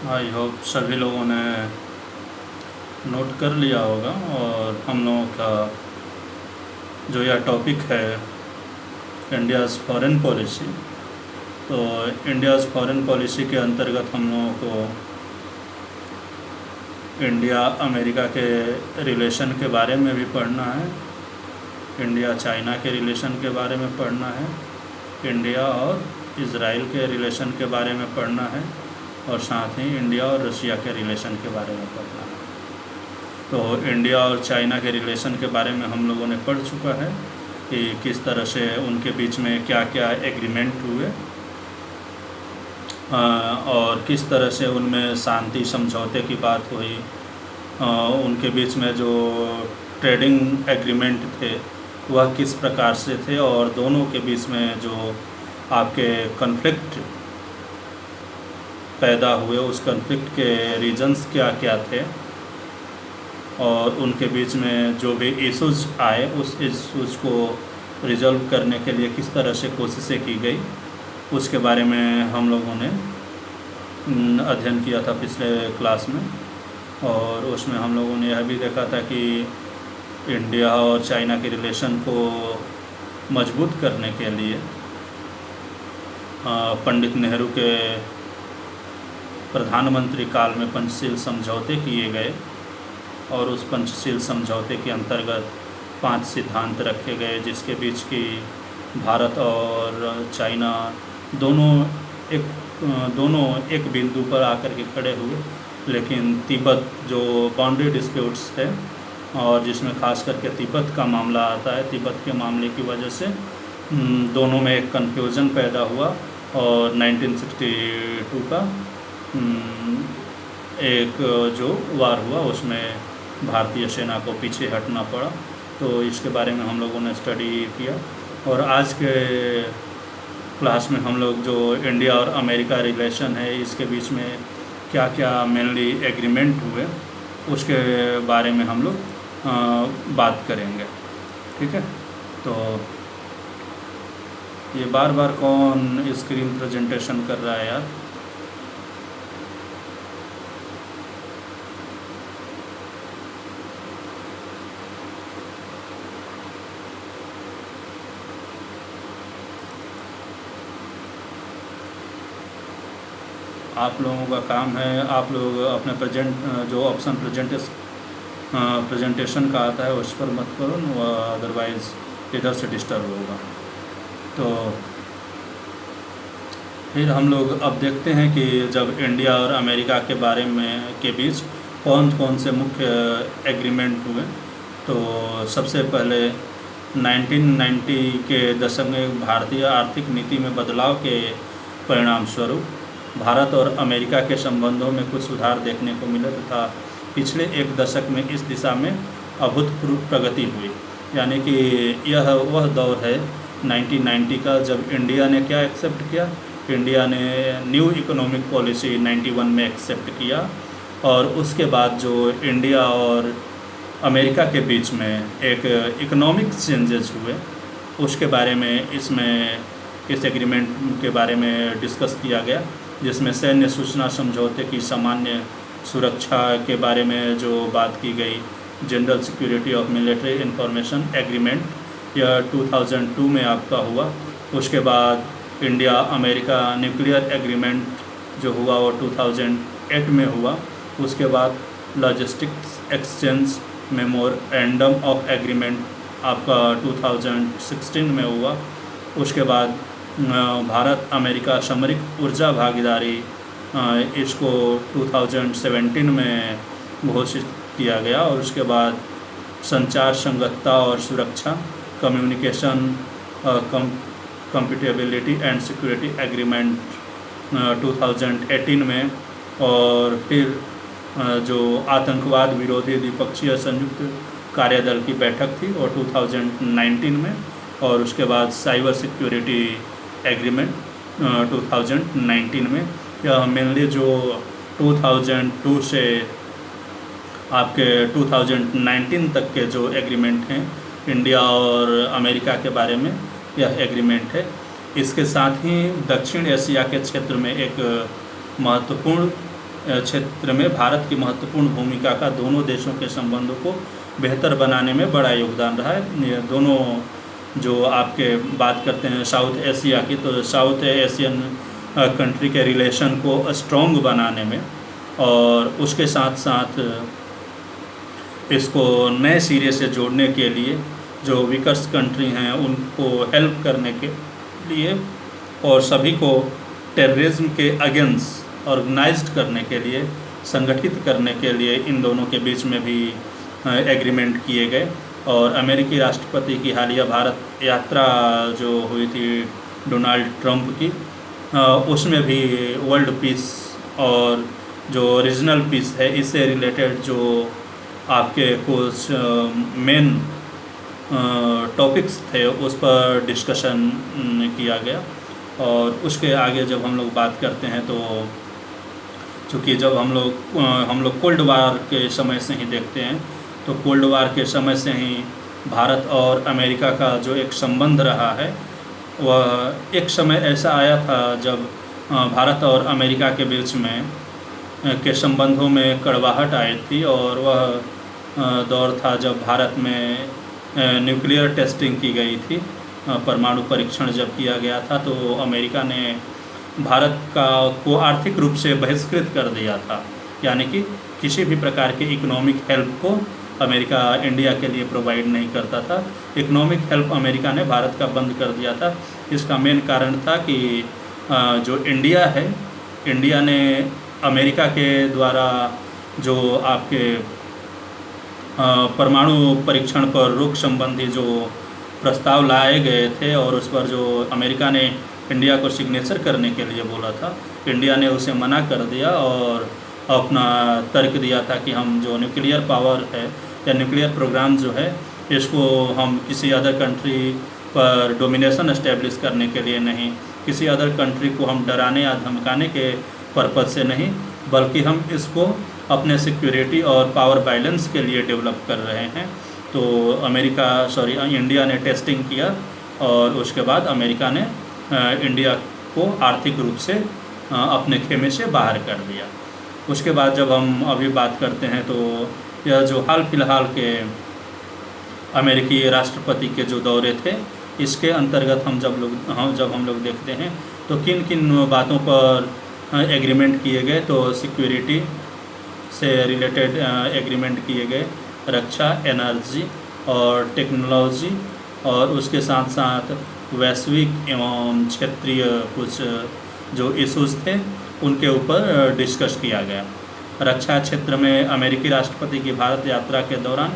I hope सभी लोगों ने नोट कर लिया होगा। और हम लोगों का जो यह टॉपिक है इंडियाज़ फॉरेन पॉलिसी, तो इंडियाज़ फॉरेन पॉलिसी के अंतर्गत हम लोगों को इंडिया अमेरिका के रिलेशन के बारे में भी पढ़ना है, इंडिया चाइना के रिलेशन के बारे में पढ़ना है, इंडिया और इज़राइल के रिलेशन के बारे में पढ़ना है, और साथ ही इंडिया और रशिया के रिलेशन के बारे में पढ़ना है। तो इंडिया और चाइना के रिलेशन के बारे में हम लोगों ने पढ़ चुका है कि किस तरह से उनके बीच में क्या क्या एग्रीमेंट हुए और किस तरह से उनमें शांति समझौते की बात हुई। उनके बीच में जो ट्रेडिंग एग्रीमेंट थे वह किस प्रकार से थे, और दोनों के बीच में जो आपके कॉन्फ्लिक्ट पैदा हुए उस कॉन्फ्लिक्ट के रीजंस क्या क्या थे, और उनके बीच में जो भी इश्यूज़ आए उस इश्यूज़ को रिजॉल्व करने के लिए किस तरह से कोशिशें की गई, उसके बारे में हम लोगों ने अध्ययन किया था पिछले क्लास में। और उसमें हम लोगों ने यह भी देखा था कि इंडिया और चाइना के रिलेशन को मजबूत करने के लिए पंडित नेहरू के प्रधानमंत्री काल में पंचशील समझौते किए गए, और उस पंचशील समझौते के अंतर्गत 5 सिद्धांत रखे गए जिसके बीच की भारत और चाइना दोनों एक बिंदु पर आकर के खड़े हुए। लेकिन तिब्बत जो बाउंड्री डिस्प्यूट्स थे और जिसमें खास करके तिब्बत का मामला आता है, तिब्बत के मामले की वजह से दोनों में एक कन्फ्यूज़न पैदा हुआ, और 1962 का एक जो वार हुआ उसमें भारतीय सेना को पीछे हटना पड़ा। तो इसके बारे में हम लोगों ने स्टडी किया। और आज के क्लास में हम लोग जो इंडिया और अमेरिका रिलेशन है इसके बीच में क्या क्या मेनली एग्रीमेंट हुए उसके बारे में हम लोग बात करेंगे। ठीक है, तो ये बार बार कौन स्क्रीन प्रेजेंटेशन कर रहा है यार? आप लोगों का काम है, आप लोग अपने जो ऑप्शन प्रेजेंटेशन का आता है उस पर मत करो, अदरवाइज़ इधर से डिस्टर्ब होगा। तो फिर हम लोग अब देखते हैं कि जब इंडिया और अमेरिका के बारे में के बीच कौन कौन से मुख्य एग्रीमेंट हुए, तो सबसे पहले 1990 के दशक में भारतीय आर्थिक नीति में बदलाव के परिणाम स्वरूप भारत और अमेरिका के संबंधों में कुछ सुधार देखने को मिला तथा पिछले एक दशक में इस दिशा में अभूतपूर्व प्रगति हुई। यानी कि यह वह दौर है 1990 का जब इंडिया ने क्या एक्सेप्ट किया, इंडिया ने न्यू इकोनॉमिक पॉलिसी 91 में एक्सेप्ट किया, और उसके बाद जो इंडिया और अमेरिका के बीच में एक इकोनॉमिक चेंजेस हुए उसके बारे में इस एग्रीमेंट के बारे में डिस्कस किया गया, जिसमें सैन्य सूचना समझौते की सामान्य सुरक्षा के बारे में जो बात की गई, general security of military information agreement, यह 2002 में आपका हुआ। उसके बाद इंडिया अमेरिका न्यूक्लियर एग्रीमेंट जो हुआ वो 2008 में हुआ। उसके बाद logistics exchange memorandum of agreement आपका 2016 में हुआ। उसके बाद भारत अमेरिका सामरिक ऊर्जा भागीदारी इसको 2017 में घोषित किया गया, और उसके बाद संचार संगतता और सुरक्षा communication compatibility and security agreement 2018 में, और फिर जो आतंकवाद विरोधी द्विपक्षीय संयुक्त कार्यदल की बैठक थी और 2019 में, और उसके बाद साइबर सिक्योरिटी एग्रीमेंट 2019 में। यह मेनली जो 2002 से आपके 2019 तक के जो एग्रीमेंट हैं इंडिया और अमेरिका के बारे में यह एग्रीमेंट है। इसके साथ ही दक्षिण एशिया के क्षेत्र में एक महत्वपूर्ण क्षेत्र में भारत की महत्वपूर्ण भूमिका का दोनों देशों के संबंधों को बेहतर बनाने में बड़ा योगदान रहा है। ये दोनों जो आपके बात करते हैं साउथ एशिया की, तो साउथ एशियन कंट्री के रिलेशन को स्ट्रॉन्ग बनाने में और उसके साथ साथ इसको नए सिरे से जोड़ने के लिए जो वीकर्स कंट्री हैं उनको हेल्प करने के लिए और सभी को टेररिज्म के अगेंस्ट ऑर्गेनाइज्ड करने के लिए, संगठित करने के लिए इन दोनों के बीच में भी एग्रीमेंट किए गए। और अमेरिकी राष्ट्रपति की हालिया भारत यात्रा जो हुई थी डोनाल्ड ट्रंप की, उसमें भी वर्ल्ड पीस और जो रीजनल पीस है इससे रिलेटेड जो आपके कुछ मेन टॉपिक्स थे उस पर डिस्कशन किया गया। और उसके आगे जब हम लोग बात करते हैं तो चूँकि जब हम लोग कोल्ड वार के समय से ही देखते हैं, तो कोल्ड वार के समय से ही भारत और अमेरिका का जो एक संबंध रहा है, वह एक समय ऐसा आया था जब भारत और अमेरिका के बीच में के संबंधों में कड़वाहट आई थी। और वह दौर था जब भारत में न्यूक्लियर टेस्टिंग की गई थी, परमाणु परीक्षण जब किया गया था, तो अमेरिका ने भारत को आर्थिक रूप से बहिष्कृत कर दिया था। यानी कि किसी भी प्रकार के इकोनॉमिक हेल्प को अमेरिका इंडिया के लिए प्रोवाइड नहीं करता था। इकोनॉमिक हेल्प अमेरिका ने भारत का बंद कर दिया था। इसका मेन कारण था कि जो इंडिया है, इंडिया ने अमेरिका के द्वारा जो आपके परमाणु परीक्षण पर रोक संबंधी जो प्रस्ताव लाए गए थे और उस पर जो अमेरिका ने इंडिया को सिग्नेचर करने के लिए बोला था, इंडिया ने उसे मना कर दिया और अपना तर्क दिया था कि हम जो न्यूक्लियर पावर है या न्यूक्लियर प्रोग्राम जो है इसको हम किसी अदर कंट्री पर डोमिनेशन एस्टेब्लिश करने के लिए नहीं, किसी अदर कंट्री को हम डराने या धमकाने के पर्पज़ से नहीं, बल्कि हम इसको अपने सिक्योरिटी और पावर बैलेंस के लिए डेवलप कर रहे हैं। तो इंडिया ने टेस्टिंग किया और उसके बाद अमेरिका ने इंडिया को आर्थिक रूप से अपने खेमे से बाहर कर दिया। उसके बाद जब हम अभी बात करते हैं तो यह जो हाल फिलहाल के अमेरिकी राष्ट्रपति के जो दौरे थे, इसके अंतर्गत जब हम लोग देखते हैं तो किन किन बातों पर एग्रीमेंट किए गए, तो सिक्योरिटी से रिलेटेड एग्रीमेंट किए गए, रक्षा, एनर्जी और टेक्नोलॉजी, और उसके साथ साथ वैश्विक एवं क्षेत्रीय कुछ जो इश्यूज थे उनके ऊपर डिस्कस किया गया। रक्षा क्षेत्र में अमेरिकी राष्ट्रपति की भारत यात्रा के दौरान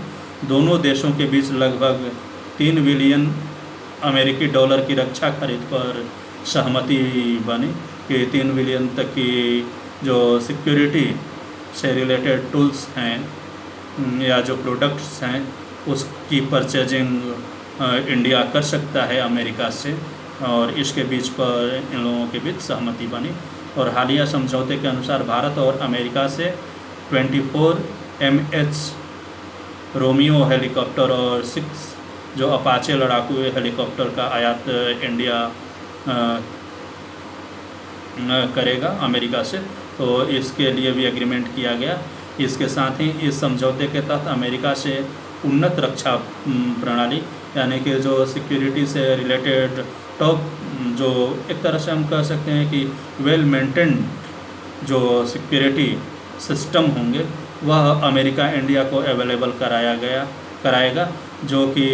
दोनों देशों के बीच लगभग 3 बिलियन अमेरिकी डॉलर की रक्षा खरीद पर सहमति बनी कि 3 बिलियन तक की जो सिक्योरिटी से रिलेटेड टूल्स हैं या जो प्रोडक्ट्स हैं उसकी परचेजिंग इंडिया कर सकता है अमेरिका से, और इसके बीच पर इन लोगों के बीच सहमति बनी। और हालिया समझौते के अनुसार भारत और अमेरिका से 24 MH रोमियो हेलीकॉप्टर और 6 जो अपाचे लड़ाकू हेलीकॉप्टर का आयात इंडिया करेगा अमेरिका से, तो इसके लिए भी एग्रीमेंट किया गया। इसके साथ ही इस समझौते के तहत अमेरिका से उन्नत रक्षा प्रणाली यानी कि जो सिक्योरिटी से रिलेटेड टॉप जो एक तरह से हम कह सकते हैं कि वेल मेंटेन्ड जो सिक्योरिटी सिस्टम होंगे वह अमेरिका इंडिया को अवेलेबल कराएगा, जो कि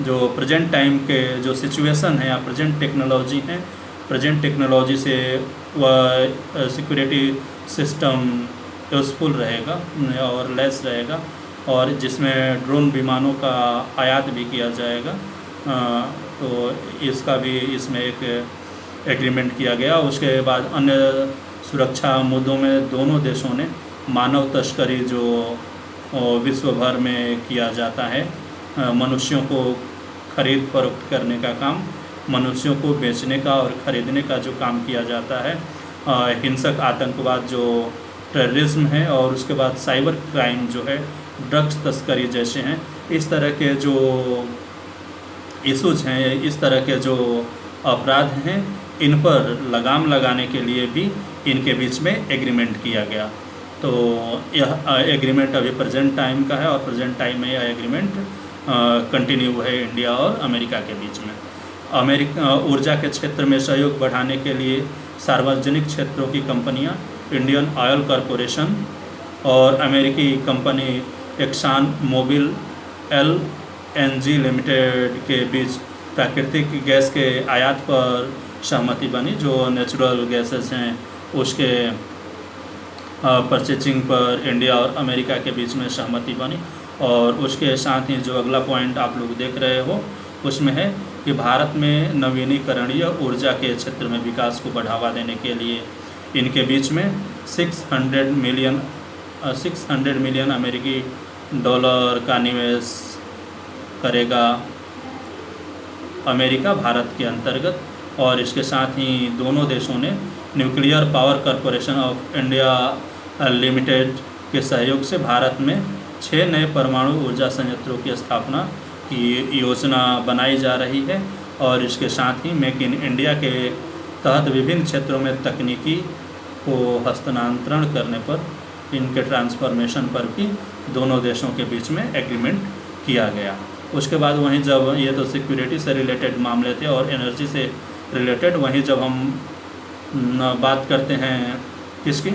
जो प्रेजेंट टाइम के जो सिचुएशन है या प्रेजेंट टेक्नोलॉजी है, प्रेजेंट टेक्नोलॉजी से वह सिक्योरिटी सिस्टम यूज़फुल रहेगा और लेस रहेगा, और जिसमें ड्रोन विमानों का आयात भी किया जाएगा। तो इसका भी इसमें एक एग्रीमेंट किया गया। उसके बाद अन्य सुरक्षा मुद्दों में दोनों देशों ने मानव तस्करी जो विश्व भर में किया जाता है, मनुष्यों को खरीद फरोख्त करने का काम, मनुष्यों को बेचने का और ख़रीदने का जो काम किया जाता है, हिंसक आतंकवाद जो टेररिज्म है, और उसके बाद साइबर क्राइम जो है, ड्रग्स तस्करी जैसे हैं, इस तरह के जो इशूज़ हैं, इस तरह के जो अपराध हैं, इन पर लगाम लगाने के लिए भी इनके बीच में एग्रीमेंट किया गया। तो यह एग्रीमेंट अभी प्रेजेंट टाइम का है और प्रेजेंट टाइम में यह एग्रीमेंट कंटिन्यू है इंडिया और अमेरिका के बीच में। अमेरिका ऊर्जा के क्षेत्र में सहयोग बढ़ाने के लिए सार्वजनिक क्षेत्रों की कंपनियां इंडियन ऑयल कॉरपोरेशन और अमेरिकी कंपनी एक्सान मोबिल LNG लिमिटेड के बीच प्राकृतिक गैस के आयात पर सहमति बनी। जो नेचुरल गैसेस हैं उसके परचेजिंग पर इंडिया और अमेरिका के बीच में सहमति बनी। और उसके साथ ही जो अगला पॉइंट आप लोग देख रहे हो उसमें है कि भारत में नवीनीकरणीय ऊर्जा के क्षेत्र में विकास को बढ़ावा देने के लिए इनके बीच में 600 मिलियन अमेरिकी डॉलर का निवेश करेगा अमेरिका भारत के अंतर्गत। और इसके साथ ही दोनों देशों ने nuclear power corporation of India limited के सहयोग से भारत में 6 नए परमाणु ऊर्जा संयंत्रों की स्थापना की योजना बनाई जा रही है। और इसके साथ ही मेक इन इंडिया के तहत विभिन्न क्षेत्रों में तकनीकी को हस्तांतरण करने पर, इनके ट्रांसफॉर्मेशन पर भी दोनों देशों के बीच में एग्रीमेंट किया गया। उसके बाद वहीं जब ये तो सिक्योरिटी से रिलेटेड मामले थे और एनर्जी से रिलेटेड, वहीं जब हम बात करते हैं किसकी,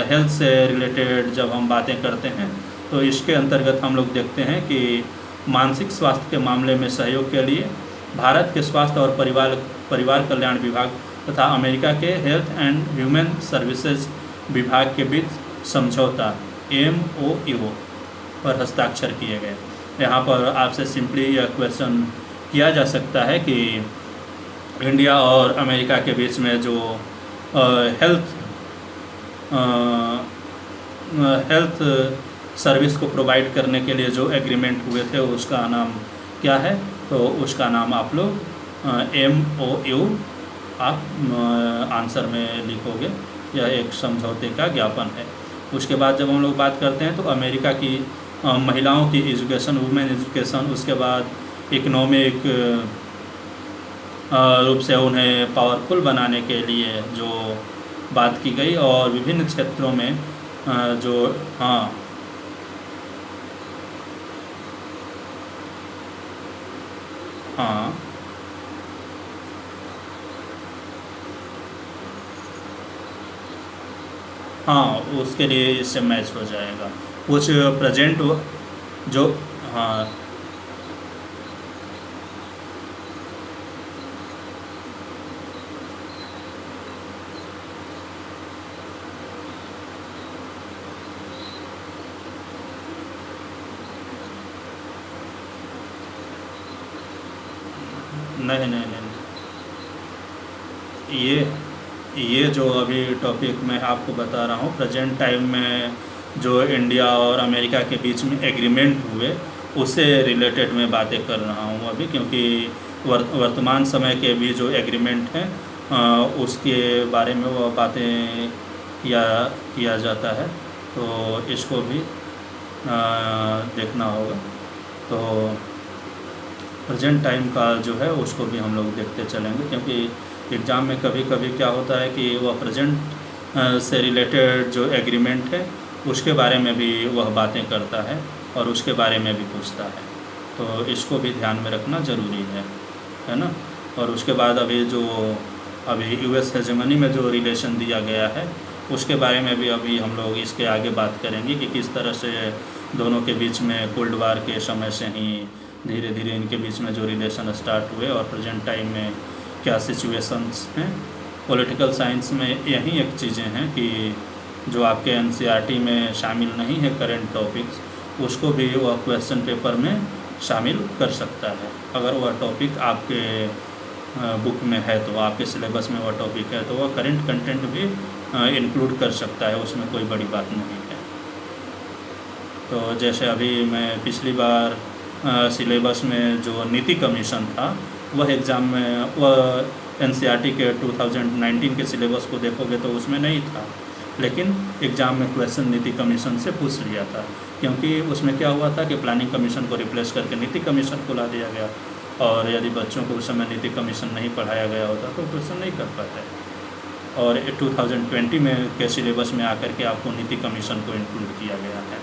हेल्थ से रिलेटेड जब हम बातें करते हैं तो इसके अंतर्गत हम लोग देखते हैं कि मानसिक स्वास्थ्य के मामले में सहयोग के लिए भारत के स्वास्थ्य और परिवार कल्याण विभाग तथा अमेरिका के हेल्थ एंड ह्यूमन सर्विसेज विभाग के बीच समझौता MOU पर हस्ताक्षर किए गए। यहाँ पर आपसे सिंपली यह क्वेश्चन किया जा सकता है कि इंडिया और अमेरिका के बीच में जो हेल्थ सर्विस को प्रोवाइड करने के लिए जो एग्रीमेंट हुए थे उसका नाम क्या है, तो उसका नाम आप लोग MOU आप आंसर में लिखोगे। यह एक समझौते का ज्ञापन है। उसके बाद जब हम लोग बात करते हैं तो अमेरिका की महिलाओं की एजुकेशन, वुमेन एजुकेशन, उसके बाद इकोनॉमिक रूप से उन्हें पावरफुल बनाने के लिए जो बात की गई और विभिन्न क्षेत्रों में जो हाँ उसके लिए इससे मैच हो जाएगा कुछ प्रेजेंट जो नहीं, ये जो अभी टॉपिक मैं आपको बता रहा हूँ प्रेजेंट टाइम में जो इंडिया और अमेरिका के बीच में एग्रीमेंट हुए उससे रिलेटेड मैं बातें कर रहा हूँ अभी, क्योंकि वर्तमान समय के भी जो एग्रीमेंट हैं उसके बारे में वो बातें किया जाता है, तो इसको भी देखना होगा। तो प्रेजेंट टाइम का जो है उसको भी हम लोग देखते चलेंगे, क्योंकि एग्ज़ाम में कभी कभी क्या होता है कि वह प्रेजेंट से रिलेटेड जो एग्रीमेंट है उसके बारे में भी वह बातें करता है और उसके बारे में भी पूछता है, तो इसको भी ध्यान में रखना ज़रूरी है ना। और उसके बाद अभी US हेजेमनी में जो रिलेशन दिया गया है उसके बारे में भी अभी हम लोग इसके आगे बात करेंगे कि किस तरह से दोनों के बीच में कोल्ड वार के समय से ही धीरे धीरे इनके बीच में जो रिलेशन स्टार्ट हुए और प्रेजेंट टाइम में क्या सिचुएशंस हैं। पॉलिटिकल साइंस में यही एक चीज़ें हैं कि जो आपके NCERT में शामिल नहीं है करंट टॉपिक्स, उसको भी वह क्वेश्चन पेपर में शामिल कर सकता है। अगर वह टॉपिक आपके बुक में है तो आपके सिलेबस में वह टॉपिक है तो वह करंट कंटेंट भी इंक्लूड कर सकता है, उसमें कोई बड़ी बात नहीं है। तो जैसे अभी मैं पिछली बार सिलेबस में जो नीति कमीशन था वह एग्ज़ाम में वह NCERT के 2019 के सिलेबस को देखोगे तो उसमें नहीं था, लेकिन एग्ज़ाम में क्वेश्चन नीति कमीशन से पूछ लिया था, क्योंकि उसमें क्या हुआ था कि प्लानिंग कमीशन को रिप्लेस करके नीति कमीशन को ला दिया गया। और यदि बच्चों को उस समय नीति कमीशन नहीं पढ़ाया गया होता तो क्वेश्चन नहीं कर पाते। और 2020 में के सिलेबस में आकर के आपको नीति कमीशन को इंक्लूड किया गया है।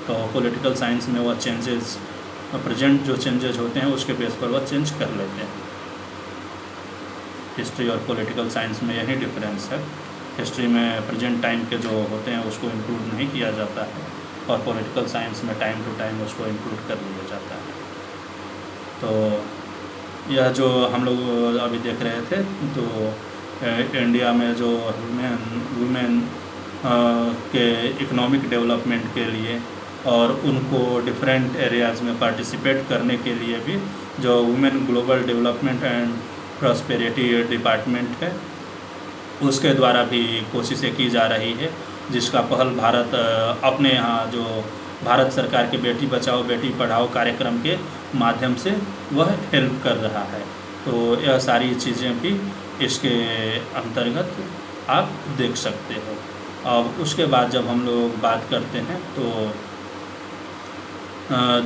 तो पॉलिटिकल साइंस में वह चेंजेस, प्रेजेंट जो चेंजेस होते हैं उसके बेस पर वह चेंज कर लेते हैं। हिस्ट्री और पॉलिटिकल साइंस में यही डिफरेंस है। हिस्ट्री में प्रेजेंट टाइम के जो होते हैं उसको इंक्लूड नहीं किया जाता है, और पॉलिटिकल साइंस में टाइम टू टाइम उसको इंक्लूड कर लिया जाता है। तो यह जो हम लोग अभी देख रहे थे, तो इंडिया में जो वुमेन के इकोनॉमिक डेवलपमेंट के लिए और उनको डिफरेंट एरियाज़ में पार्टिसिपेट करने के लिए भी जो women global development and prosperity department है उसके द्वारा भी कोशिशें की जा रही है, जिसका पहल भारत अपने यहाँ जो भारत सरकार के बेटी बचाओ बेटी पढ़ाओ कार्यक्रम के माध्यम से वह हेल्प कर रहा है। तो यह सारी चीज़ें भी इसके अंतर्गत आप देख सकते हो। अब उसके बाद जब हम लोग बात करते हैं तो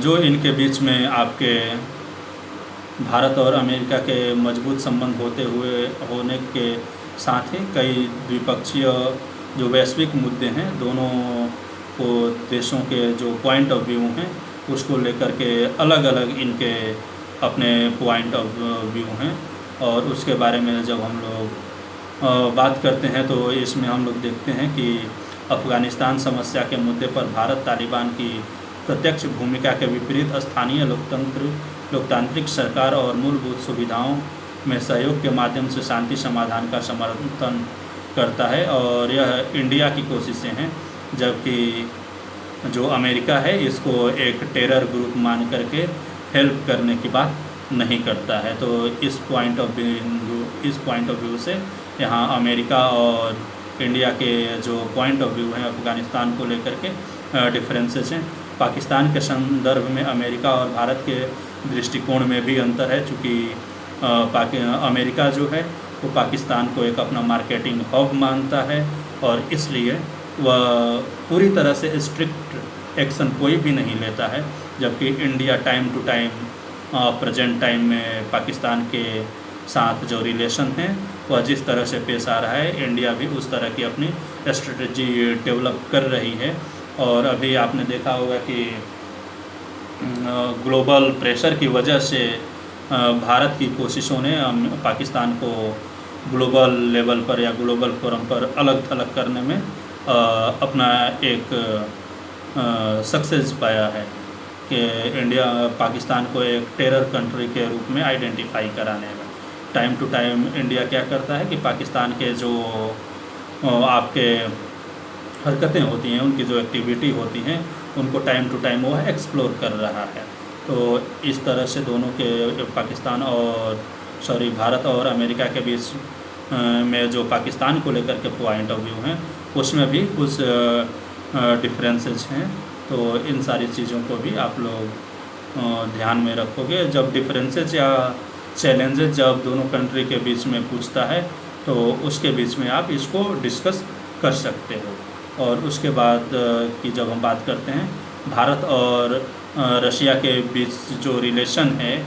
जो इनके बीच में आपके भारत और अमेरिका के मजबूत संबंध होने के साथ ही कई द्विपक्षीय जो वैश्विक मुद्दे हैं, दोनों को देशों के जो पॉइंट ऑफ व्यू हैं उसको लेकर के अलग अलग इनके अपने पॉइंट ऑफ व्यू हैं। और उसके बारे में जब हम लोग बात करते हैं तो इसमें हम लोग देखते हैं कि अफ़गानिस्तान समस्या के मुद्दे पर भारत तालिबान की प्रत्यक्ष भूमिका के विपरीत स्थानीय लोकतांत्रिक सरकार और मूलभूत सुविधाओं में सहयोग के माध्यम से शांति समाधान का समर्थन करता है। और यह इंडिया की कोशिशें हैं, जबकि जो अमेरिका है इसको एक टेरर ग्रुप मान करके हेल्प करने की बात नहीं करता है। तो इस पॉइंट ऑफ व्यू से यहाँ अमेरिका और इंडिया के जो पॉइंट ऑफ व्यू हैं अफ़गानिस्तान को लेकर के डिफरेंसेस हैं। पाकिस्तान के संदर्भ में अमेरिका और भारत के दृष्टिकोण में भी अंतर है, चूँकि अमेरिका जो है वो पाकिस्तान को एक अपना मार्केटिंग हब मानता है और इसलिए वह पूरी तरह से स्ट्रिक्ट एक्शन कोई भी नहीं लेता है, जबकि India time to time present time में पाकिस्तान के साथ जो रिलेशन हैं वह जिस तरह से पेश आ रहा है, इंडिया भी उस तरह की अपनी स्ट्रेटजी डेवलप कर रही है। और अभी आपने देखा होगा कि ग्लोबल प्रेशर की वजह से भारत की कोशिशों ने पाकिस्तान को ग्लोबल लेवल पर या ग्लोबल फोरम पर अलग थलग करने में अपना एक सक्सेस पाया है कि इंडिया पाकिस्तान को एक टेरर कंट्री के रूप में आइडेंटिफाई कराने में टाइम टू टाइम इंडिया क्या करता है कि पाकिस्तान के जो आपके हरकतें होती हैं, उनकी जो एक्टिविटी होती हैं, उनको टाइम टू टाइम वह एक्सप्लोर कर रहा है। तो इस तरह से दोनों के भारत और अमेरिका के बीच में जो पाकिस्तान को लेकर के पॉइंट ऑफ व्यू हैं उसमें भी कुछ डिफरेंसेस हैं। तो इन सारी चीज़ों को भी आप लोग ध्यान में रखोगे। जब डिफरेंसेस या चैलेंजेस जब दोनों कंट्री के बीच में पूछता है तो उसके बीच में आप इसको डिस्कस कर सकते हो। और उसके बाद की जब हम बात करते हैं भारत और रशिया के बीच जो रिलेशन है,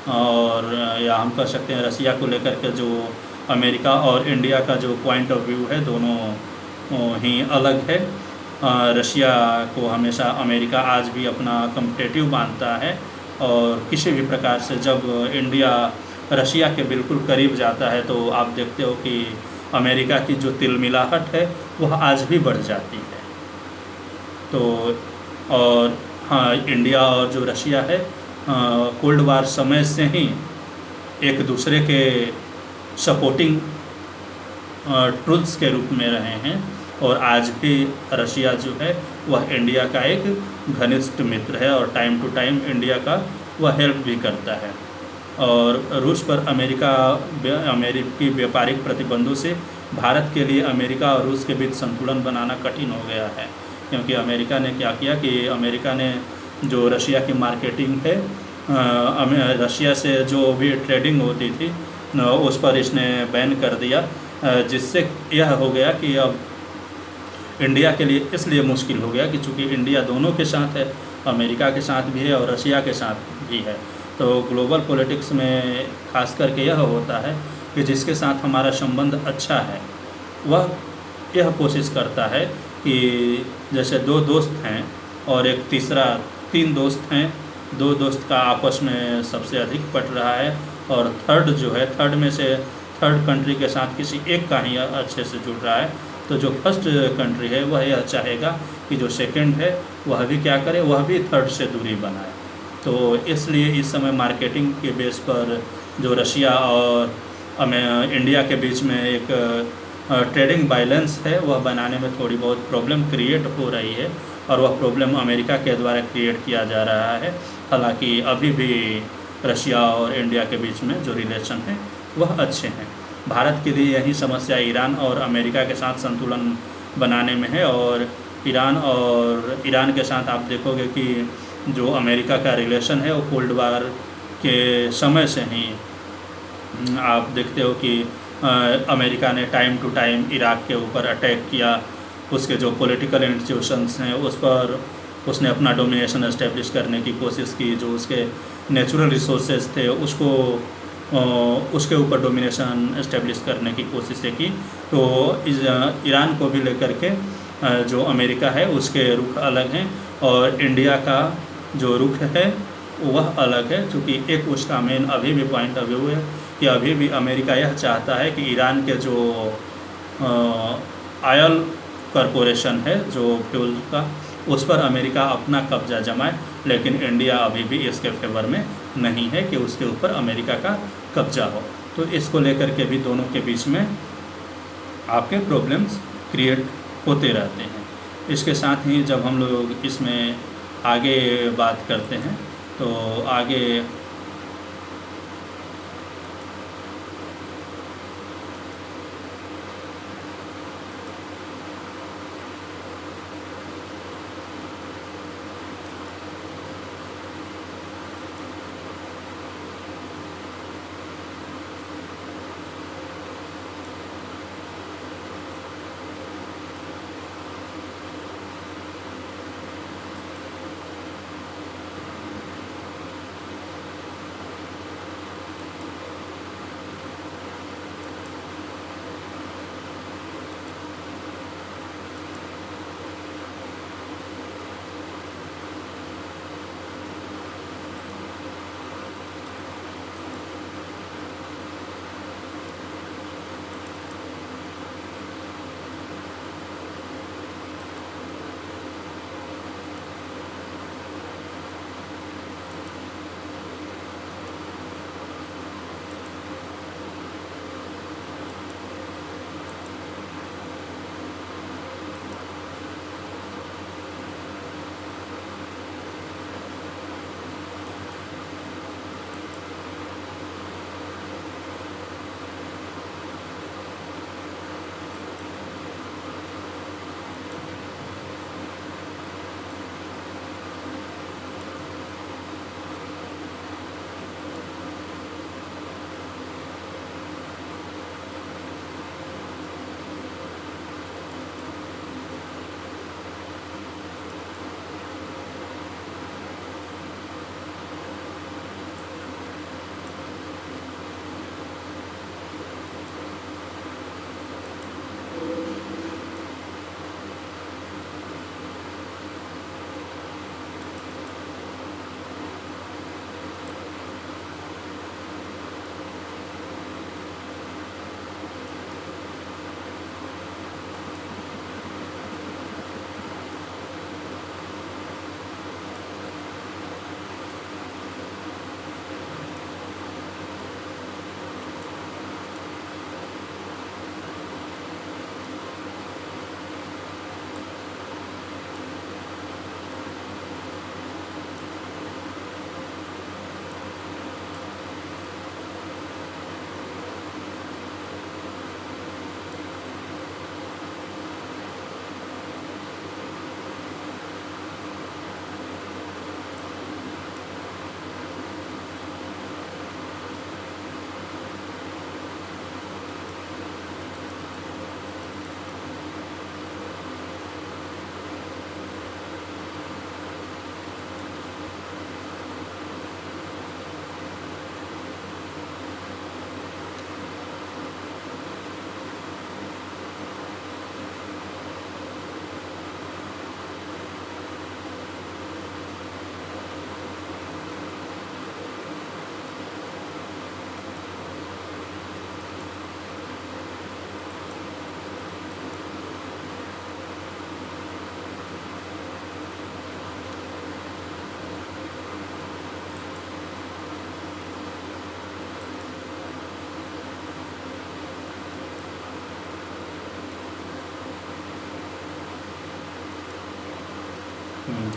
और या हम कह सकते हैं रशिया को लेकर के जो अमेरिका और इंडिया का जो पॉइंट ऑफ व्यू है दोनों ही अलग है। रशिया को हमेशा अमेरिका आज भी अपना कॉम्पिटिटिव मानता है, और किसी भी प्रकार से जब इंडिया रशिया के बिल्कुल करीब जाता है तो आप देखते हो कि अमेरिका की जो तिलमिलाहट है वह आज भी बढ़ जाती है। तो और हाँ, इंडिया और जो रशिया है कोल्ड वार समय से ही एक दूसरे के सपोर्टिंग ट्रूथ्स के रूप में रहे हैं, और आज भी रशिया जो है वह इंडिया का एक घनिष्ठ मित्र है और टाइम टू टाइम इंडिया का वह हेल्प भी करता है। और रूस पर अमेरिकी व्यापारिक प्रतिबंधों से भारत के लिए अमेरिका और रूस के बीच संतुलन बनाना कठिन हो गया है, क्योंकि अमेरिका ने क्या किया कि अमेरिका ने जो रशिया की मार्केटिंग है, रशिया से जो भी ट्रेडिंग होती थी उस पर इसने बैन कर दिया, जिससे यह हो गया कि अब इंडिया के लिए इसलिए मुश्किल हो गया कि चूँकि इंडिया दोनों के साथ है, अमेरिका के साथ भी है और रशिया के साथ भी है, तो ग्लोबल पॉलिटिक्स में खास करके यह होता है कि जिसके साथ हमारा संबंध अच्छा है वह यह कोशिश करता है कि जैसे दो दोस्त हैं और एक तीसरा, तीन दोस्त हैं, दो दोस्त का आपस में सबसे अधिक पट रहा है और थर्ड जो है, थर्ड में से थर्ड कंट्री के साथ किसी एक का ही अच्छे से जुड़ रहा है, तो जो फर्स्ट कंट्री है वह यह चाहेगा कि जो सेकंड है वह भी क्या करे, वह भी थर्ड से दूरी बनाए। तो इसलिए इस समय मार्केटिंग के बेस पर जो रशिया और इंडिया के बीच में एक ट्रेडिंग बैलेंस है वह बनाने में थोड़ी बहुत प्रॉब्लम क्रिएट हो रही है और वह प्रॉब्लम अमेरिका के द्वारा क्रिएट किया जा रहा है। हालांकि अभी भी रशिया और इंडिया के बीच में जो रिलेशन है वह अच्छे हैं। भारत के लिए यही समस्या ईरान और अमेरिका के साथ संतुलन बनाने में है और ईरान के साथ आप देखोगे कि जो अमेरिका का रिलेशन है वो कोल्ड वार के समय से ही आप देखते हो कि अमेरिका ने टाइम टू टाइम इराक के ऊपर अटैक किया, उसके जो पॉलिटिकल इंस्टीट्यूशंस हैं उस पर उसने अपना डोमिनेशन एस्टेब्लिश करने की कोशिश की, जो उसके नेचुरल रिसोर्सेज थे उसके ऊपर डोमिनेशन एस्टेब्लिश करने की कोशिशें की। तो ईरान को भी लेकर के जो अमेरिका है उसके रुख अलग हैं और इंडिया का जो रुख है वह अलग है, क्योंकि एक उसका मेन अभी भी पॉइंट ऑफ व्यू है कि अभी भी अमेरिका यह चाहता है कि ईरान के जो ऑयल कॉरपोरेशन है जो फ्यूल का, उस पर अमेरिका अपना कब्जा जमाए, लेकिन इंडिया अभी भी इसके फेवर में नहीं है कि उसके ऊपर अमेरिका का कब्जा हो। तो इसको लेकर के भी दोनों के बीच में आपके प्रॉब्लम्स क्रिएट होते रहते हैं। इसके साथ ही जब हम लोग इसमें आगे बात करते हैं तो आगे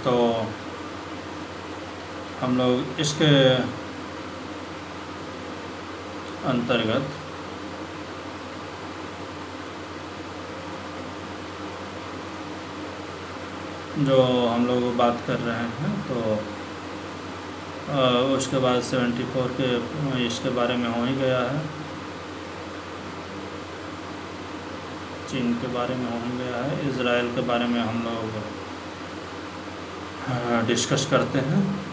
तो हम लोग इसके अंतर्गत जो हम लोग बात कर रहे हैं, तो उसके बाद 74 के इसके बारे में हो ही गया है, चीन के बारे में हो ही गया है। इज़राइल के बारे में हम लोग डिस्कस करते हैं।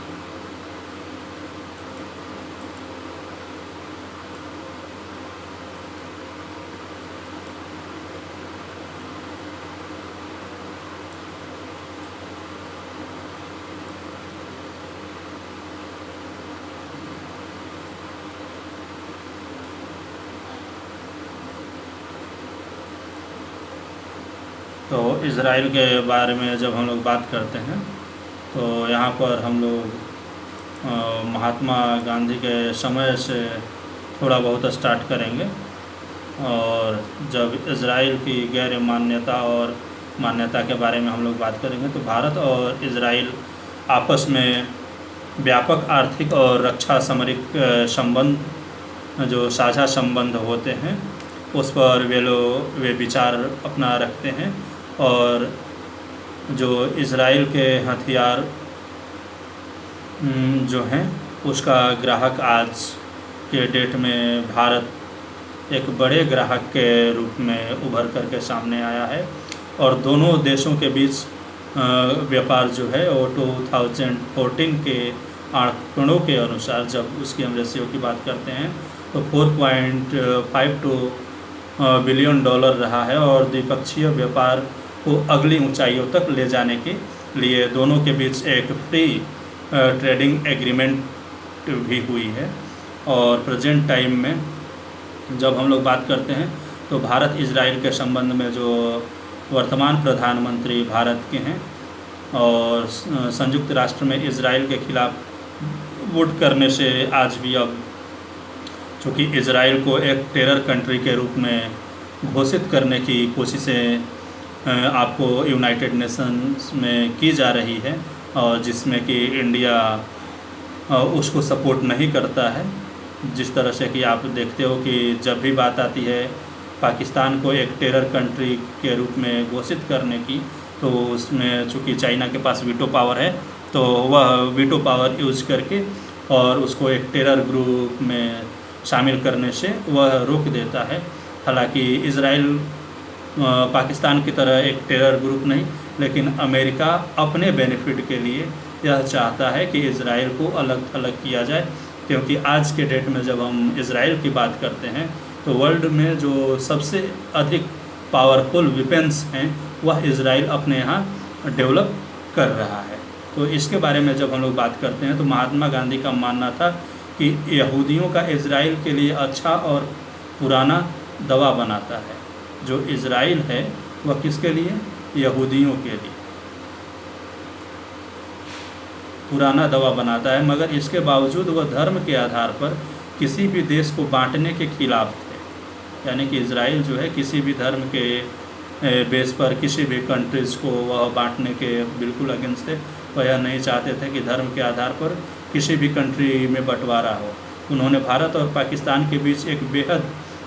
तो इज़राइल के बारे में जब हम लोग बात करते हैं, तो यहाँ पर हम लोग महात्मा गांधी के समय से थोड़ा बहुत स्टार्ट करेंगे, और जब इज़राइल की गैर मान्यता और मान्यता के बारे में हम लोग बात करेंगे, तो भारत और इज़राइल आपस में व्यापक आर्थिक और रक्षा सामरिक संबंध, जो साझा संबंध होते हैं, उस पर वे विचार अपना रखते हैं। और जो इज़राइल के हथियार जो हैं, उसका ग्राहक आज के डेट में भारत एक बड़े ग्राहक के रूप में उभर कर के सामने आया है। और दोनों देशों के बीच व्यापार जो है वो 2014 के आंकड़ों के अनुसार, जब उसकी हम रेशियो की बात करते हैं, तो 4.52 बिलियन डॉलर रहा है। और द्विपक्षीय व्यापार को अगली ऊंचाइयों तक ले जाने के लिए दोनों के बीच एक फ्री ट्रेडिंग एग्रीमेंट भी हुई है। और प्रेजेंट टाइम में जब हम लोग बात करते हैं, तो भारत इज़राइल के संबंध में जो वर्तमान प्रधानमंत्री भारत के हैं, और संयुक्त राष्ट्र में इज़राइल के खिलाफ वोट करने से आज भी, अब चूँकि इज़राइल को एक टेरर कंट्री के रूप में घोषित करने की कोशिशें आपको यूनाइटेड नेशंस में की जा रही है, और जिसमें कि इंडिया उसको सपोर्ट नहीं करता है। जिस तरह से कि आप देखते हो कि जब भी बात आती है पाकिस्तान को एक टेरर कंट्री के रूप में घोषित करने की, तो उसमें चूँकि चाइना के पास वीटो पावर है, तो वह वीटो पावर यूज करके और उसको एक टेरर ग्रुप में शामिल करने से वह रोक देता है। हालांकि इज़राइल पाकिस्तान की तरह एक टेरर ग्रुप नहीं, लेकिन अमेरिका अपने बेनिफिट के लिए यह चाहता है कि इज़राइल को अलग थलग किया जाए। क्योंकि आज के डेट में जब हम इज़राइल की बात करते हैं, तो वर्ल्ड में जो सबसे अधिक पावरफुल वेपन्स हैं, वह इज़राइल अपने यहाँ डेवलप कर रहा है। तो इसके बारे में जब हम लोग बात करते हैं, तो महात्मा गांधी का मानना था कि यहूदियों का इज़राइल के लिए अच्छा और पुराना दवा बनाता है। जो इज़राइल है वह किसके लिए? यहूदियों के लिए पुराना दवा बनाता है, मगर इसके बावजूद वह धर्म के आधार पर किसी भी देश को बांटने के खिलाफ थे। यानी कि इज़राइल जो है किसी भी धर्म के बेस पर किसी भी कंट्रीज़ को वह बांटने के बिल्कुल अगेंस्ट थे। वह यह नहीं चाहते थे कि धर्म के आधार पर किसी भी कंट्री में बंटवारा हो। उन्होंने भारत और पाकिस्तान के बीच एक बेहद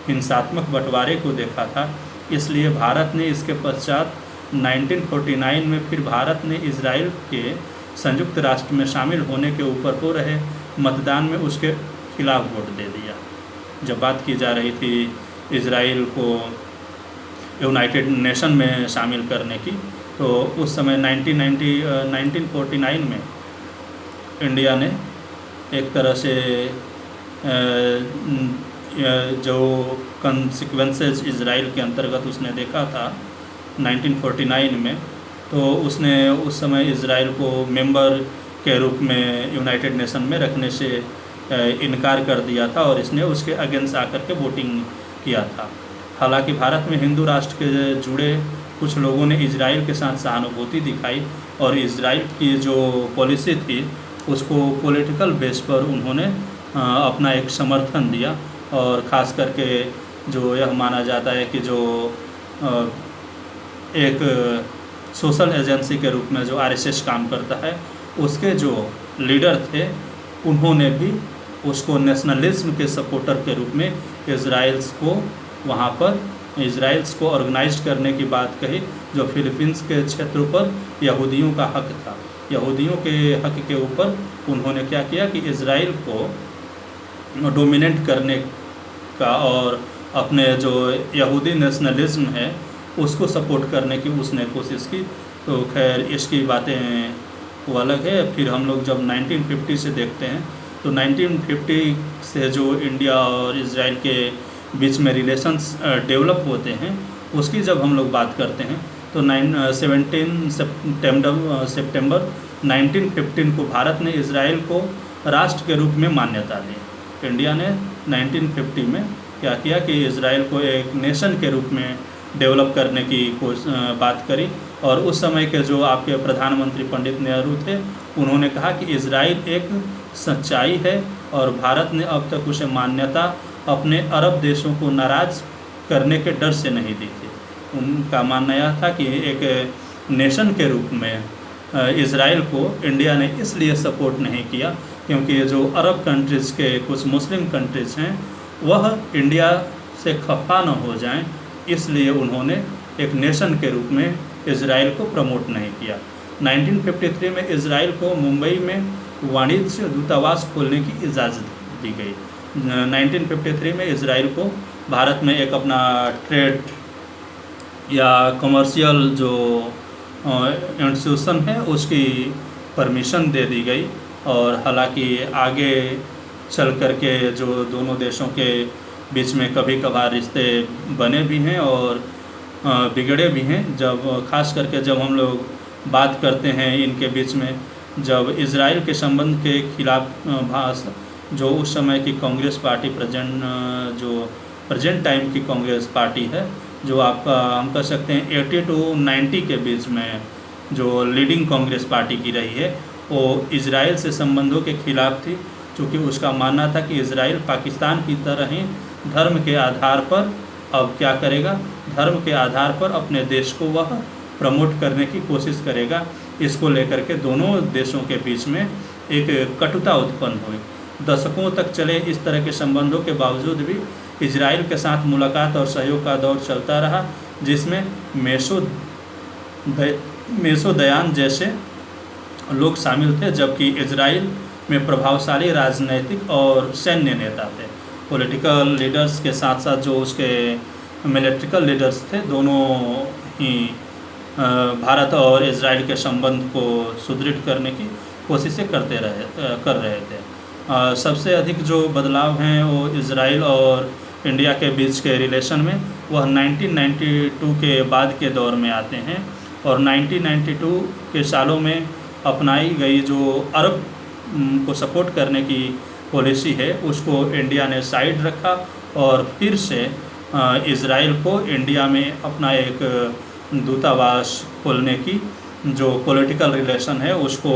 हिंसात्मक बंटवारे को देखा था। इसलिए भारत ने इसके पश्चात 1949 में फिर भारत ने इज़राइल के संयुक्त राष्ट्र में शामिल होने के ऊपर हो रहे मतदान में उसके खिलाफ वोट दे दिया। जब बात की जा रही थी इज़राइल को यूनाइटेड नेशन में शामिल करने की, तो उस समय 1949 में इंडिया ने एक तरह से जो कॉन्सिक्वेंसेस इज़राइल के अंतर्गत उसने देखा था 1949 में, तो उसने उस समय इज़राइल को मेंबर के रूप में यूनाइटेड नेशन में रखने से इनकार कर दिया था, और इसने उसके अगेंस्ट आकर के वोटिंग किया था। हालांकि भारत में हिंदू राष्ट्र के जुड़े कुछ लोगों ने इज़राइल के साथ सहानुभूति दिखाई, और इज़राइल की जो पॉलिसी थी उसको पॉलिटिकल बेस पर उन्होंने अपना एक समर्थन दिया। और ख़ास करके जो यह माना जाता है कि जो एक सोशल एजेंसी के रूप में जो आरएसएस काम करता है, उसके जो लीडर थे उन्होंने भी उसको नेशनलिज्म के सपोर्टर के रूप में इजराइल्स को वहाँ पर इजराइल्स को ऑर्गेनाइज करने की बात कही, जो फिलीपींस के क्षेत्रों पर यहूदियों का हक था। यहूदियों के हक के ऊपर उन्होंने क्या किया कि इजराइल को डोमिनेट करने का और अपने जो यहूदी नेशनलिज्म है उसको सपोर्ट करने की उसने कोशिश की। तो खैर इसकी बातें वो अलग है। फिर हम लोग जब 1950 से देखते हैं तो 1950 से जो इंडिया और इजराइल के बीच में रिलेशंस डेवलप होते हैं उसकी जब हम लोग बात करते हैं तो 17 सितंबर 1915 को भारत ने इजराइल को राष्ट्र के रूप में मान्यता दी। इंडिया ने 1950 में क्या किया कि इजराइल को एक नेशन के रूप में डेवलप करने की बात करी। और उस समय के जो आपके प्रधानमंत्री पंडित नेहरू थे उन्होंने कहा कि इजराइल एक सच्चाई है और भारत ने अब तक उसे मान्यता अपने अरब देशों को नाराज़ करने के डर से नहीं दी थी। उनका मानना यह था कि एक नेशन के रूप में इजराइल को इंडिया ने इसलिए सपोर्ट नहीं किया क्योंकि जो अरब कंट्रीज़ के कुछ मुस्लिम कंट्रीज़ हैं वह इंडिया से खफा न हो जाएं, इसलिए उन्होंने एक नेशन के रूप में इजराइल को प्रमोट नहीं किया। 1953 में इजराइल को मुंबई में वाणिज्य दूतावास खोलने की इजाज़त दी गई। 1953 में इजराइल को भारत में एक अपना ट्रेड या कमर्शियल जो इंस्टीट्यूशन है उसकी परमिशन दे दी गई। और हालांकि आगे चल कर के जो दोनों देशों के बीच में कभी कभार रिश्ते बने भी हैं और बिगड़े भी हैं। जब खास करके जब हम लोग बात करते हैं इनके बीच में, जब इजराइल के संबंध के खिलाफ जो उस समय की कांग्रेस पार्टी प्रेजेंट टाइम की कांग्रेस पार्टी है, जो आपका हम कह सकते हैं 80 to 90 के बीच में जो लीडिंग कांग्रेस पार्टी की रही है, वो इजराइल से संबंधों के खिलाफ थी। क्योंकि उसका मानना था कि इजराइल पाकिस्तान की तरह ही धर्म के आधार पर अब क्या करेगा, धर्म के आधार पर अपने देश को वह प्रमोट करने की कोशिश करेगा। इसको लेकर के दोनों देशों के बीच में एक कटुता उत्पन्न हुई। दशकों तक चले इस तरह के संबंधों के बावजूद भी इजराइल के साथ मुलाकात और सहयोग का दौर चलता रहा, जिसमें मेसोदयान जैसे लोग शामिल थे, जबकि इजराइल में प्रभावशाली राजनैतिक और सैन्य नेता थे। पॉलिटिकल लीडर्स के साथ साथ जो उसके मिलिट्रिकल लीडर्स थे, दोनों ही भारत और इजराइल के संबंध को सुदृढ़ करने की कोशिशें कर रहे थे। सबसे अधिक जो बदलाव हैं वो इजराइल और इंडिया के बीच के रिलेशन में वह 1992 के बाद के दौर में आते हैं। और 1992 के सालों में अपनाई गई जो अरब को सपोर्ट करने की पॉलिसी है उसको इंडिया ने साइड रखा और फिर से इजराइल को इंडिया में अपना एक दूतावास खोलने की जो पॉलिटिकल रिलेशन है उसको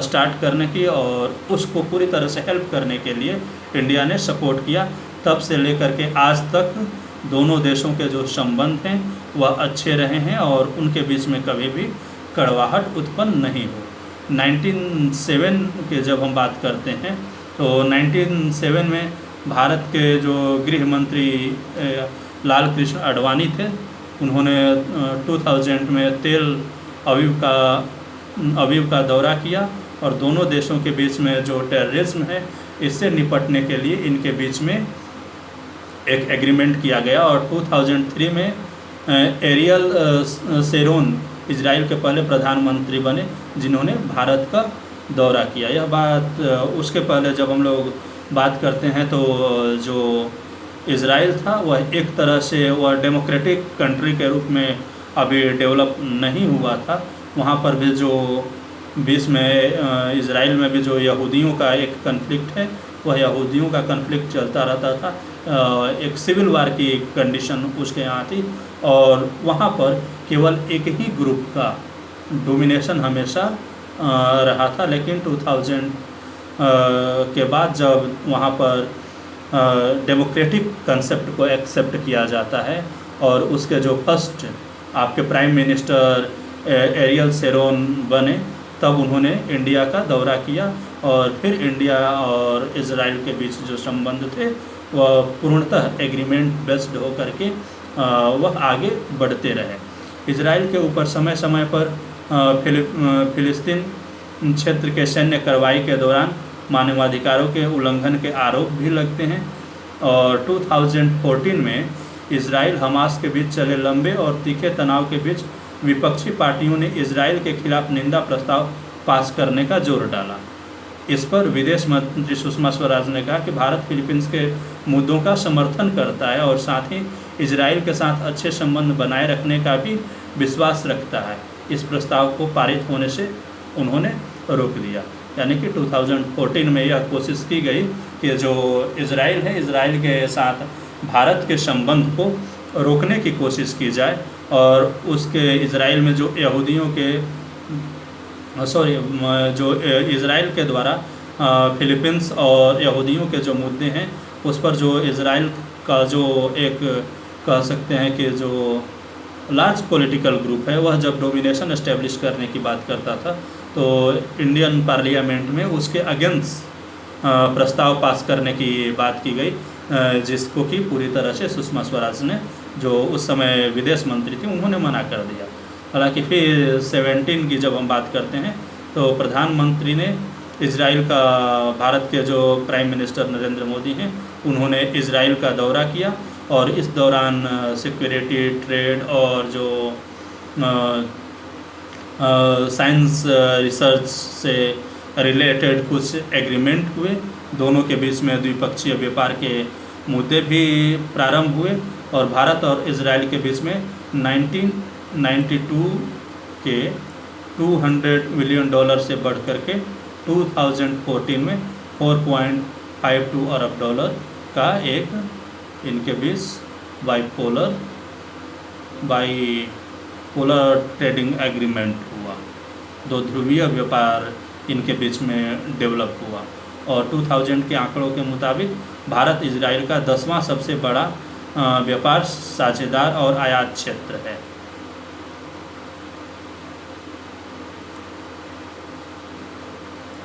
स्टार्ट करने की और उसको पूरी तरह से हेल्प करने के लिए इंडिया ने सपोर्ट किया। तब से लेकर के आज तक दोनों देशों के जो संबंध हैं वह अच्छे रहे हैं और उनके बीच में कभी भी कड़वाहट उत्पन्न नहीं हो। 1907 के जब हम बात करते हैं तो 1907 में भारत के जो गृह मंत्री लाल कृष्ण आडवाणी थे, उन्होंने 2000 में तेल अवीव का दौरा किया और दोनों देशों के बीच में जो टेररिज्म है इससे निपटने के लिए इनके बीच में एक एग्रीमेंट किया गया। और 2003 में एरियल शेरोन इजराइल के पहले प्रधानमंत्री बने जिन्होंने भारत का दौरा किया। यह बात उसके पहले जब हम लोग बात करते हैं तो जो इजराइल था वह एक तरह से वह डेमोक्रेटिक कंट्री के रूप में अभी डेवलप नहीं हुआ था। वहाँ पर भी जो बीच में इजराइल में भी जो यहूदियों का एक कन्फ्लिक्ट है वह यहूदियों का कन्फ्लिक्ट चलता रहता था। एक सिविल वार की कंडीशन उसके यहाँ थी और वहाँ पर केवल एक ही ग्रुप का डोमिनेशन हमेशा रहा था। लेकिन 2000 के बाद जब वहाँ पर डेमोक्रेटिक कंसेप्ट को एक्सेप्ट किया जाता है और उसके जो फर्स्ट आपके प्राइम मिनिस्टर एरियल शेरोन बने तब उन्होंने इंडिया का दौरा किया और फिर इंडिया और इजराइल के बीच जो संबंध थे वह पूर्णतः एग्रीमेंट बेस्ड हो करके वह आगे बढ़ते रहे। इजराइल के ऊपर समय समय पर फिलिस्तीन क्षेत्र के सैन्य कार्रवाई के दौरान मानवाधिकारों के उल्लंघन के आरोप भी लगते हैं और 2014 में इजराइल हमास के बीच चले लंबे और तीखे तनाव के बीच विपक्षी पार्टियों ने इजराइल के खिलाफ निंदा प्रस्ताव पास करने का जोर डाला। इस पर विदेश मंत्री सुषमा स्वराज ने कहा कि भारत फिलीपींस के मुद्दों का समर्थन करता है और साथ ही इजराइल के साथ अच्छे संबंध बनाए रखने का भी विश्वास रखता है। इस प्रस्ताव को पारित होने से उन्होंने रोक दिया। यानी कि 2014 में यह कोशिश की गई कि जो इजराइल है, इजराइल के साथ भारत के संबंध को रोकने की कोशिश की जाए और उसके इजराइल में जो यहूदियों के जो इजराइल के द्वारा फिलीपींस और यहूदियों के जो मुद्दे हैं उस पर जो इजराइल का जो एक कह सकते हैं कि जो लार्ज पॉलिटिकल ग्रुप है वह जब डोमिनेशन एस्टेब्लिश करने की बात करता था तो इंडियन पार्लियामेंट में उसके अगेंस्ट प्रस्ताव पास करने की बात की गई, जिसको कि पूरी तरह से सुषमा स्वराज ने जो उस समय विदेश मंत्री थी उन्होंने मना कर दिया। हालांकि फिर 17 की जब हम बात करते हैं तो प्रधानमंत्री ने इजराइल का, भारत के जो प्राइम मिनिस्टर नरेंद्र मोदी हैं उन्होंने इजराइल का दौरा किया और इस दौरान सिक्योरिटी, ट्रेड और जो साइंस रिसर्च से रिलेटेड कुछ एग्रीमेंट हुए। दोनों के बीच में द्विपक्षीय व्यापार के मुद्दे भी प्रारंभ हुए और भारत और इजराइल के बीच में 1992 के $200 मिलियन से बढ़ कर के 2014 में 4.52 अरब डॉलर का एक इनके बीच बाइपोलर ट्रेडिंग एग्रीमेंट हुआ। दो ध्रुवीय व्यापार इनके बीच में डेवलप हुआ और 2000 के आंकड़ों के मुताबिक भारत इजराइल का 10वां सबसे बड़ा व्यापार साझेदार और आयात क्षेत्र है।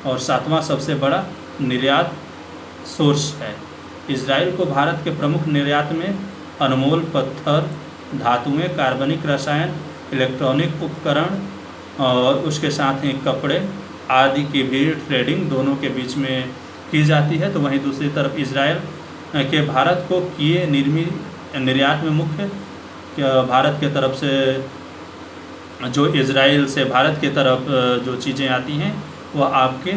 और 7वां सबसे बड़ा निर्यात सोर्स है। इजराइल को भारत के प्रमुख निर्यात में अनमोल पत्थर, धातुएं, कार्बनिक रसायन, इलेक्ट्रॉनिक उपकरण और उसके साथ ही कपड़े आदि की भी ट्रेडिंग दोनों के बीच में की जाती है। तो वहीं दूसरी तरफ इजराइल के भारत को किए निर्यात में मुख्य भारत के तरफ से जो इजराइल से भारत की तरफ जो चीज़ें आती हैं वह आपके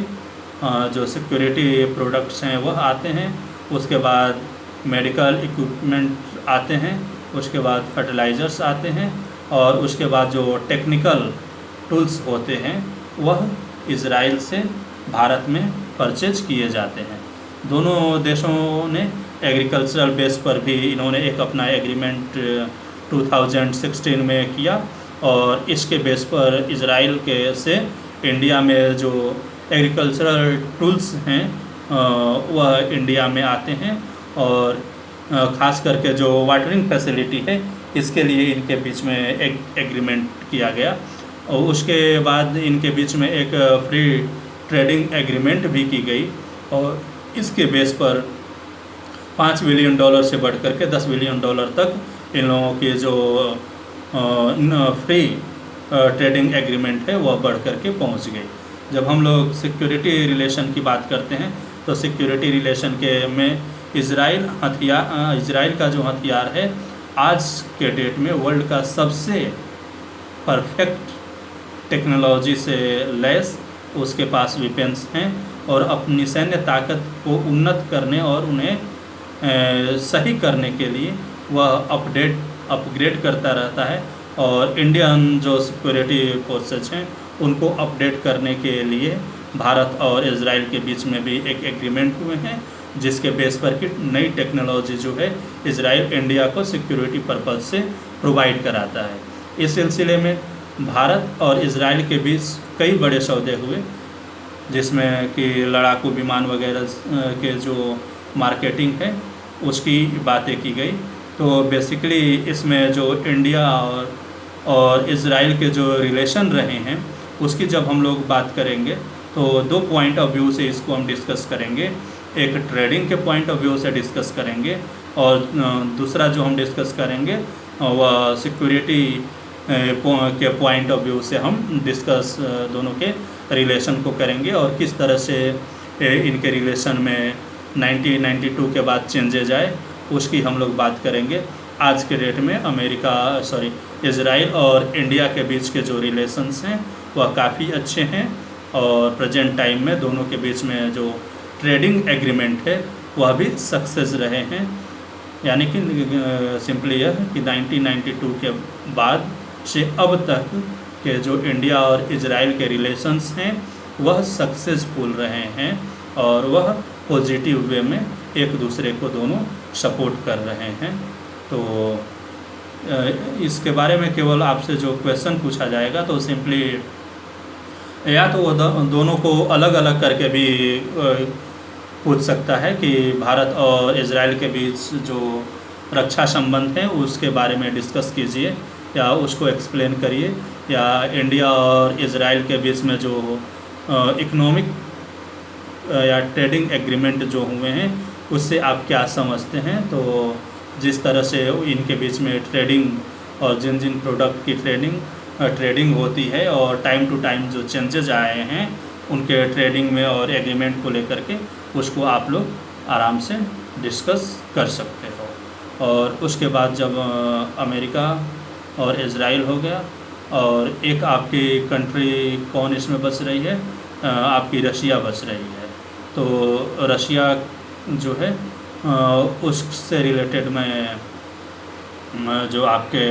जो सिक्योरिटी प्रोडक्ट्स हैं वह आते हैं, उसके बाद मेडिकल इक्विपमेंट आते हैं, उसके बाद फर्टिलाइज़र्स आते हैं और उसके बाद जो टेक्निकल टूल्स होते हैं वह इजराइल से भारत में परचेज किए जाते हैं। दोनों देशों ने एग्रीकल्चरल बेस पर भी इन्होंने एक अपना एग्रीमेंट 2016 में किया और इसके बेस पर इजराइल के से इंडिया में जो एग्रीकल्चरल टूल्स हैं वह इंडिया में आते हैं और ख़ास करके जो वाटरिंग फैसिलिटी है इसके लिए इनके बीच में एक एग्रीमेंट किया गया और उसके बाद इनके बीच में एक फ्री ट्रेडिंग एग्रीमेंट भी की गई और इसके बेस पर $5 बिलियन से बढ़ कर के $10 बिलियन तक इन लोगों की जो फ्री ट्रेडिंग एग्रीमेंट है वह बढ़ कर के पहुँच गई। जब हम लोग सिक्योरिटी रिलेशन की बात करते हैं तो सिक्योरिटी रिलेशन के में इजराइल का जो हथियार है आज के डेट में वर्ल्ड का सबसे परफेक्ट टेक्नोलॉजी से लैस उसके पास वेपन्स हैं और अपनी सैन्य ताकत को उन्नत करने और उन्हें सही करने के लिए वह अपग्रेड करता रहता है और इंडियन जो सिक्योरिटी फोर्सेज हैं उनको अपडेट करने के लिए भारत और इजराइल के बीच में भी एक एग्रीमेंट हुए हैं जिसके बेस पर कि नई टेक्नोलॉजी जो है इजराइल इंडिया को सिक्योरिटी पर्पज़ से प्रोवाइड कराता है। इस सिलसिले में भारत और इजराइल के बीच कई बड़े सौदे हुए जिसमें कि लड़ाकू विमान वगैरह के जो मार्केटिंग है उसकी बातें की गई। तो बेसिकली इसमें जो इंडिया और और इज़राइल के जो रिलेशन रहे हैं उसकी जब हम लोग बात करेंगे तो दो पॉइंट ऑफ व्यू से इसको हम डिस्कस करेंगे। एक ट्रेडिंग के पॉइंट ऑफ व्यू से डिस्कस करेंगे और दूसरा जो हम डिस्कस करेंगे वह सिक्योरिटी के पॉइंट ऑफ व्यू से हम डिस्कस दोनों के रिलेशन को करेंगे और किस तरह से इनके रिलेशन में 1992 के बाद चेंजेज आए उसकी हम लोग बात करेंगे। आज के डेट में इज़राइल और इंडिया के बीच के जो रिलेशंस हैं वह काफ़ी अच्छे हैं और प्रेजेंट टाइम में दोनों के बीच में जो ट्रेडिंग एग्रीमेंट है वह भी सक्सेस रहे हैं। यानी कि सिंपली यह कि 1992 के बाद से अब तक के जो इंडिया और इज़राइल के रिलेशंस हैं वह सक्सेसफुल रहे हैं और वह पॉजिटिव वे में एक दूसरे को दोनों सपोर्ट कर रहे हैं। तो इसके बारे में केवल आपसे जो क्वेश्चन पूछा जाएगा तो सिंपली या तो वो दोनों को अलग अलग करके भी पूछ सकता है कि भारत और इज़राइल के बीच जो रक्षा संबंध है उसके बारे में डिस्कस कीजिए या उसको एक्सप्लेन करिए, या इंडिया और इज़राइल के बीच में जो इकोनॉमिक या ट्रेडिंग एग्रीमेंट जो हुए हैं उससे आप क्या समझते हैं। तो जिस तरह से इनके बीच में ट्रेडिंग और जिन जिन प्रोडक्ट की ट्रेडिंग होती है और टाइम टू टाइम जो चेंजेज आए हैं उनके ट्रेडिंग में और एग्रीमेंट को लेकर के उसको आप लोग आराम से डिस्कस कर सकते हो। और उसके बाद जब अमेरिका और इज़राइल हो गया और एक आपकी कंट्री कौन इसमें बच रही है, आपकी रशिया बच रही है। तो रशिया जो है उससे रिलेटेड मैं जो आपके